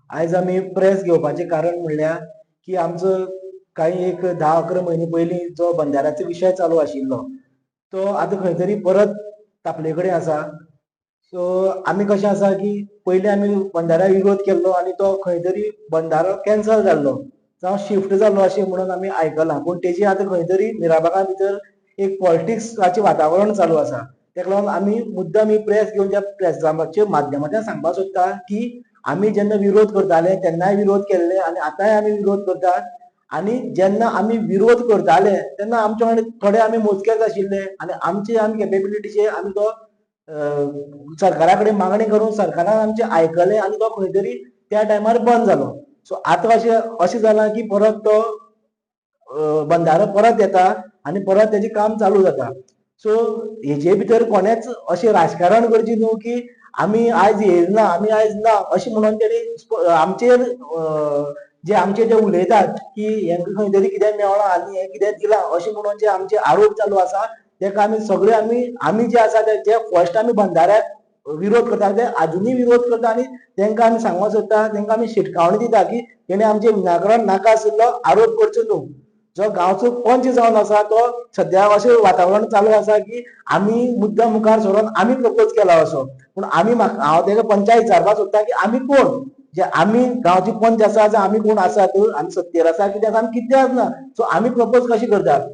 आज आम्ही प्रेस घेवपाचें कारण म्हणल्यार की आमचो काही एक 10-11 म्हयने पयलीं जो बंधाऱ्याचो विशय चालू आशिल्लो तो आतां खंय तरी परत तापले कडेन आसा. सो आमी कशें आसा की पयलीं आमी बंधाऱ्याक विरोध केल्लो आनी तो खंय तरी बंधारो कॅन्सल जाल्लो जावं शिफ्ट जाल्लो अशें म्हणून आमी आयकलां. पूण तेजी आतां खंय तरी मिरामारा भितर एक पॉलिटिक्साचें वातावरण चालू आसा. तेका लागून आमी मुद्दम ही प्रेस घेवन त्या प्रेसाच्या माध्यमांतल्यान सांगपाक सोदता की आमी जेन्ना विरोध करताले तेन्नाय विरोध केल्ले आनी आतांय आमी विरोध करतात. आनी जेन्ना आमी विरोध करताले तेन्ना आमचे कडेन थोडे आमी मोजकेच आशिल्ले आनी आमचे आमी कॅपेबिलिटीचेर आमी तो सरकारा कडेन मागणी करून सरकारान आमचें आयकलें आनी तो खंय तरी त्या टायमार बंद जालो. सो आतां अशें जालां की परत तो बंधारो परत येता आनी परत तेजें काम चालू जाता. सो हेजे भितर कोणेच अशें राजकारण करची न्हू की आमी आयज येयले ना आमी आयज ना अशें म्हणून तेणी आमचेर जे आमचे जे उलयतात की हेंका खंय तरी कितें मेळ्ळां आनी हें कितें दिलां अशें म्हणून जे आमचे आरोप चालू आसा तेका आमी सगळे आमी जे आसा जे फर्स्ट आमी बंधाऱ्याक विरोध करता ते आजुनूय विरोध करता आनी तेंकां आमी सांगपाक सोदता तेंकां आमी शिटकावणी दिता की तेणे आमचेर विनाकारण नाका आशिल्लो आरोप करचो न्हू. जो गांवचो पंच जावन आसा तो सद्या अशें वातावरण चालू आसा की आमी मुद्दम मुखार सरोन आमी प्रपोज केला असो. पूण हांव तेका पंचाक विचारपाक सोदता की आमी कोण जे आमी गांवचे पंच आसा जावं आमी कोण आसात आमी सत्तेर आसा कित्याक आमी कित्याक ना. सो आमी प्रपोज कशें करतात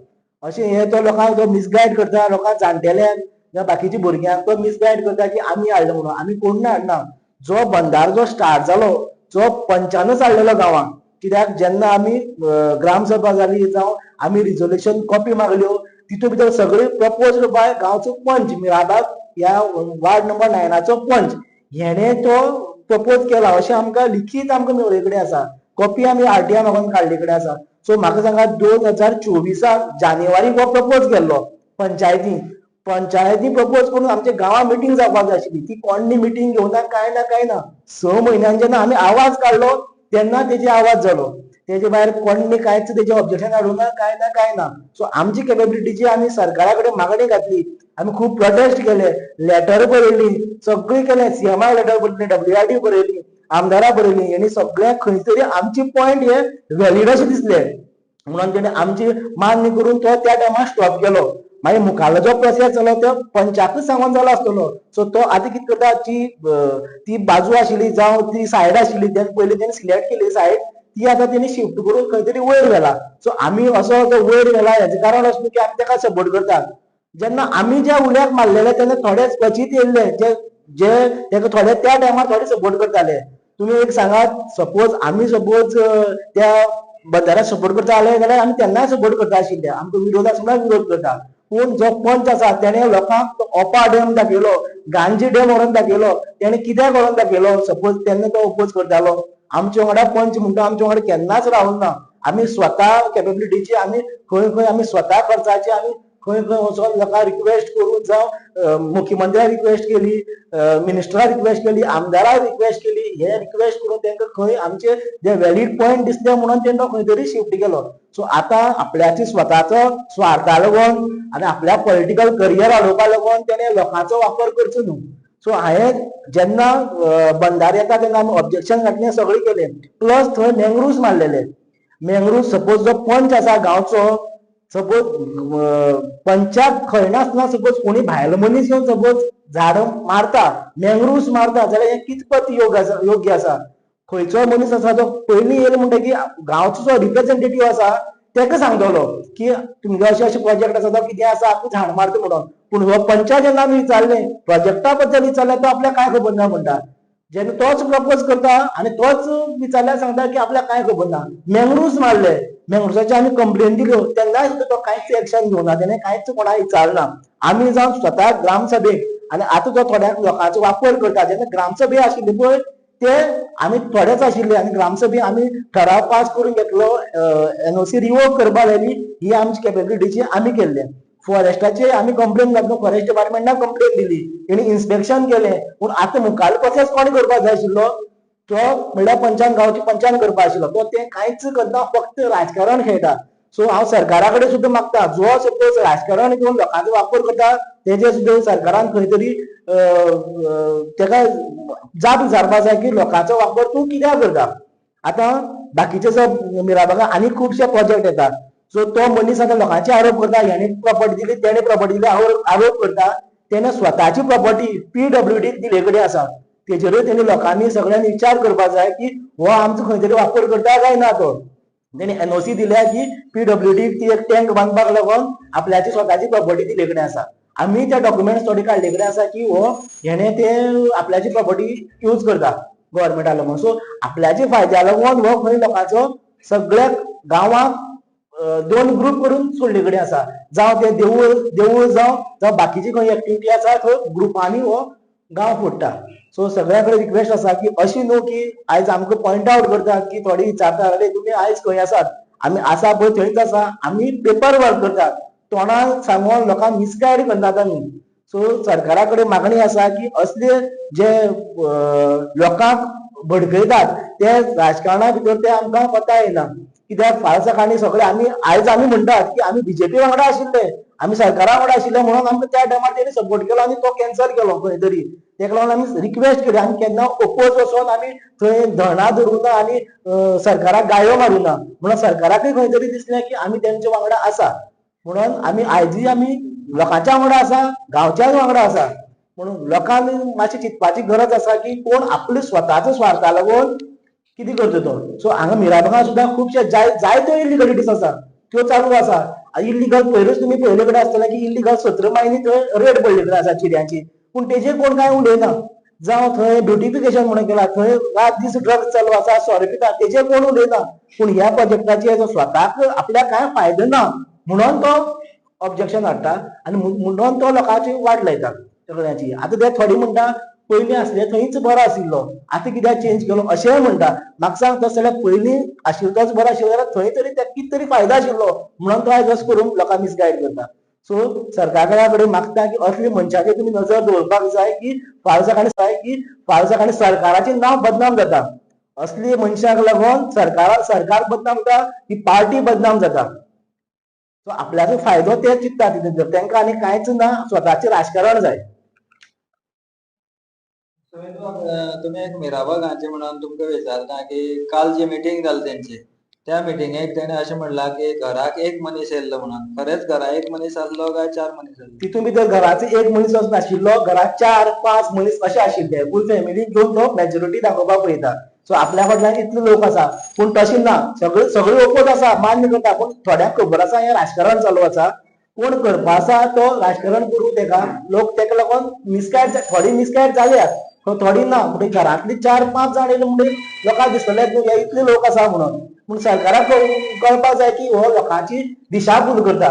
अशें हे तो लोकांक तो मिसगायड करता लोकांक जाणटेल्यांक किंवा बाकीच्या भुरग्यांक तो मिसगायड करता की आमी हाडलो म्हणून आमी कोण हाडना. जो बंधारो जो स्टार्ट जालो जो पंचानूच हाडलेलो गांवांक कित्याक जेन्ना आमी ग्रामसभा जाली जावं आमी रिजोल्युशन कॉपी मागल्यो तितूंत भितर सगळे प्रपोज्ड बाय गांवचो पंच मिराबाग ह्या वार्ड नंबर 9 पंच हेणे तो प्रपोज केला अशें आमकां लिखीत आमकां मेळ्ळे कडेन आसा. कॉपी आमी आरटीआय मागून काडले कडेन आसा. सो म्हाका सांगात 2024 जानेवारीक हो प्रपोज केल्लो पंचायतीन प्रपोज करून आमच्या गांवांत मिटींग जावपाक जाय आशिल्ली ती कोण्णी मिटींग घेवना कांय ना 6 म्हयन्यान जेन्ना आमी आवाज काडलो तेन्ना तेजे आवाज जालो. तेजे भायर कोण्णी कांयच तेजे ऑब्जेक्शन हाडूना कांय ना. सो आमची कॅपेबिलिटीची आमी सरकारा कडेन मागणी घातली आमी खूब प्रोटेस्ट केले लेटर बरयली सगळी केलें सीएमाक लेटर बरयली WRD बरयली आमदाराक बरयली हेणी सगळ्यांक खंय तरी आमची पॉयंट हे व्हॅलीड अशें दिसले म्हणून तेणे आमची मान्य करून तो त्या टायमार स्टॉप केलो. मागीर मुखाल्लो जो प्रोसेस जालो तो पंचाकूच सांगून जालो आसतलो. सो तो आतां कितें करता ती बाजू आशिल्ली जावं ती सायड आशिल्ली पयलीं तेणी सिलेक्ट केली सायड ती आतां तेणी शिफ्ट करून खंय तरी वयर व्हेला. सो आमी असो तो वयर व्हेला हेजें कारण अशें की आमी तेका सपोर्ट करतात. जेन्ना आमी ज्या उल्याक मारलेले तेन्ना थोडे क्वचित येयल्ले जे तेका थोडे त्या टायमार थोडे सपोर्ट करताले. तुमी एक सांगात सपोज आमी सपोज त्या बंधाऱ्याक सपोर्ट करता जाल्यार आमी तेन्नाय सपोर्ट करता आशिल्ले आमकां विरोध आसा म्हणल्यार विरोध करता. पूण जो पंच आसा तेणे लोकांक ओपा डॅम दाखयलो गांजी डॅम व्हरून दाखयलो तेणे कित्याक व्हरून दाखयलो सपोज तेन्ना तो ओपोज करतालो. आमच्या वांगडा पंच म्हणटा आमच्या वांगडा केन्नाच रावूंक ना. आमी स्वता कॅपेबिलिटीची आमी खंय आमी स्वता खर्चाची आमी खंय वचोन लोकांक रिक्वेस्ट करून जावं मुख्यमंत्र्याक रिक्वेस्ट केली मिनिस्टराक रिक्वेस्ट केली आमदाराक रिक्वेस्ट केली हे रिक्वेस्ट करून तेंकां खंय आमचे जे वॅलीड पॉयंट दिसले म्हणून तेंकां खंय तरी शिफ्ट केलो. सो आतां आपल्याची स्वताचो स्वार्था लागून आनी आपल्या पॉलिटिकल करियर वाडोवपा लागून तेणे लोकांचो वापर करचो न्हू. सो हांवें जेन्ना बंधार येता तेन्ना आमी ऑब्जेक्शन घातलें सगळें केलें प्लस थंय मँग्रुव्स मारलेले. मँग्रुव्स सपोज जो पंच आसा गांवचो सपोज पंचाक खंय नासतना सपोज कोणी भायलो मनीस येवन सपोज झाड मारता मँग्रुव्स मारता जाल्यार हें कितपत योग्य आसा. खंयचो मनीस आसा तो पयलीं येयलो म्हणटकीर गांवचो जो रिप्रेझेंटेटीव आसा तेका सांगतलो की तुमगे अशें प्रोजेक्ट आसा तो कितें आसा तूं झाड मारता म्हणून. पूण हो पंचा जेन्ना आमी विचारलें प्रोजेक्टा बद्दल विचारलें तो आपल्याक कांय खबर ना म्हणटा. जेन्ना तोच प्रपोज करता आनी तोच विचारल्यार सांगता की आपल्याक कांय खबर ना. मँग्रुव्स मारले मँग्रुव्साची आमी कंप्लेन दिल्यो तेन्नाय सुद्दां तो कांयच एक्शन घेवना तेणें कांयच कोणाक विचारना. आमी जावन स्वता ग्रामसभेक आनी आतां तो थोड्याक लोकांचो वापर करता जेन्ना ग्रामसभे आशिल्ली पळय ते आमी थोडेच आशिल्ले आनी ग्रामसभेक आमी ठराव पास करून घेतलो NOC रिवोक करपाक लायली ही आमची कॅपेबिलिटीची आमी केल्लें. फॉरेस्टाचे आमी कंप्लेन घातलो फॉरेस्ट डिपार्टमेंटाक कंप्लेन दिली तेणी इन्स्पेक्शन केलें. पूण आतां मुखाल्लो प्रोसेस कोणी करपाक जाय आशिल्लो तो म्हणल्यार गांवच्या पंचान करपाक आशिल्लो तो तें कांयच करना फक्त राजकारण खेळटा. सो हांव सरकारा कडेन सुद्दां मागता जो सपोज राजकारण घेवन लोकांचो वापर करता तेजे सुद्दां सरकारान खंय तरी तेका जाप विचारपाक जाय की लोकांचो वापर तूं कित्याक करता. आतां बाकीचे मिराबागा आनी खुबशे प्रोजेक्ट येतात सो तो मनीस आतां लोकांचे आरोप करता हेणे प्रॉपर्टी दिली तेणे प्रॉपर्टी दिली आरोप करता तेणे स्वताची प्रॉपर्टी PWD दिले कडेन आसा तेजेरूय तेणी लोकांनी सगळ्यांनी विचार करपाक जाय की हो आमचो खंय तरी वापर करता काय ना तो. तेणी NOC दिल्या की PWD ती एक टँक बांदपाक लागून आपल्याची स्वताची प्रॉपर्टी दिले कडेन आसा. आम्ही त्या डॉक्युमेंट्स थोडी काढले कडेन आसा की हो हेणे ते आपल्याची प्रॉपर्टी यूज करता गव्हर्मेंटा लागून. सो आपल्याच्या फायद्या लागून हो खंय लोकांचो सगळ्या गांवांक 2 ग्रुप करून सोडले कडेन आसा जावं ते देवूळ जावं बाकीची खंय एक्टिविटी आसा थंय ग्रुपांनी हो गांव फोडटा. सो सगळ्यां रिक्वेस्ट आसा की अशी न्हू की आयज आमकां पॉइंट आउट करतात की थोडी विचारता अरे तुमी आयज खंय आसात आमी आसा पळय थंयच आसा आमी पेपर वर्क करतात तोंडान सांगून लोकांक मिसगायड करतात आमी. सो सरकारा कडेन मागणी आसा की असले जे लोकांक भडकयतात ते राजकारणा भितर ते आमकां कोता येना कित्याक फाल सकाळी सगळे आमी म्हणटात की आमी BJP वांगडा आशिल्ले आमी सरकारा वांगडा आशिल्ले म्हणून आमकां त्या टायमार तेणी सपोर्ट केलो आनी तो कॅन्सल केलो खंय तरी तेका लागून आमी रिक्वेस्ट केली आमी केन्ना ओपोज वचोन आमी थंय धरणां धरूना आनी सरकाराक गाळ्यो मारूना म्हणून सरकाराकूय खंय तरी दिसलें की आमी तेंच्या वांगडा आसा म्हणून आयजूय आमी लोकांच्या वांगडा आसा गांवच्याच वांगडा आसा. म्हणून लोकांनी मातशी चिंतपाची गरज आसा की कोण आपले स्वताचो स्वार्था लागून कितें करता तो. सो हांगा मिराबागा सुद्दां खुबशे जायत्यो इलिगलिटीज आसा त्यो चालू आसा. इल्लिगल पयरूच तुमी पळयले कडेन आसतलें की इल्लिगल 17 मायनी थंय रेड पडले कडेन आसा चिड्यांची पूण तेजेर कोण कांय उलयना. जावं थंय ब्युटिफिकेशन म्हणून केला थंय रात दीस ड्रग्स चालू आसा सोरे पिता तेजेर कोण उलयना पूण ह्या प्रोजेक्टाचेर स्वताक आपल्याक कांय फायदो ना म्हणून तो ऑब्जेक्शन हाडटा आनी म्हणून तो लोकांची वाट लायता सगळ्यांची. आतां ते थोडी म्हणटा पयलीं आसले थंयच बरो आशिल्लो आतां कित्याक चेंज केलो अशेंय म्हणटा. म्हाका सांग तशें जाल्यार पयलीं आशिल्लो तोच बरो आशिल्लो जाल्यार थंय तरी कितें तरी फायदो आशिल्लो म्हणून तो आयज अशें करून लोकांक मिसगायड करता. सो सरकारा कडेन मागता की असले मनशाचेर तुमी नजर दवरपाक जाय की फाल सकाळी सरकाराचें नांव बदनाम जाता. असली मनशाक लागून सरकार बदनाम जाता ही पार्टी बदनाम जाता. सो आपल्याचो फायदो ते चिंतता तितून तांकां आनी कांयच ना स्वताचें राजकारण जाय. तुम्ही एक मिराबागांचे म्हणून तुमकां विचारता की काल जी मिटींग जाली तेंची त्या मिटिंगेक तेणे अशें म्हणलां की घराक एक मनीस येयल्लो म्हणून खरेंच घरा एक मनीस आसलो काय 4 मनीस आसले. तितून भितर घराचो एक मनीस असो नाशिल्लो घरात 4-5 मनीस अशे आशिल्ले फूल फॅमिली घेवन तो मेजॉरिटी दाखोवपाक पळयता. सो आपल्या फाटल्यान इतले लोक आसा पूण तशें ना सगळे ओपोज आसा मान्य करता पूण थोड्यांक खबर आसा हें राजकारण चालू आसा कोण करपा आसा तो राजकारण करूं तेका लोक तेका लागून थोडी मिसगायड जाल्यात थोडी ना म्हणजे घरांतली 4-5 जाण येयले म्हणजे लोकांक दिसतलें हे इतले लोक आसा म्हणून. पूण सरकाराक कळपाक जाय की हो लोकांची दिशाभूल करता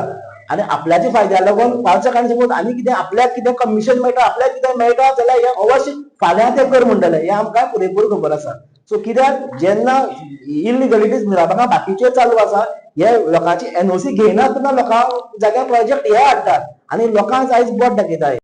आनी आपल्याच्या फायद्या लागून फाल सकाळी सपोज आनी कितें आपल्याक कितें कमिशन मेळटा आपल्याक कितें मेळटा जाल्यार हे अवश्य फाल्यां ते कर म्हणटले हें आमकां पुरेपूर खबर आसा. सो कित्याक जेन्ना इलिगलिटीज मिराबागा बाकीच्यो चालू आसा हे लोकांची NOC घेयनासतना लोकां जाग्यार प्रोजेक्ट हे हाडटात आनी लोकांक आयज बोट दाखयता.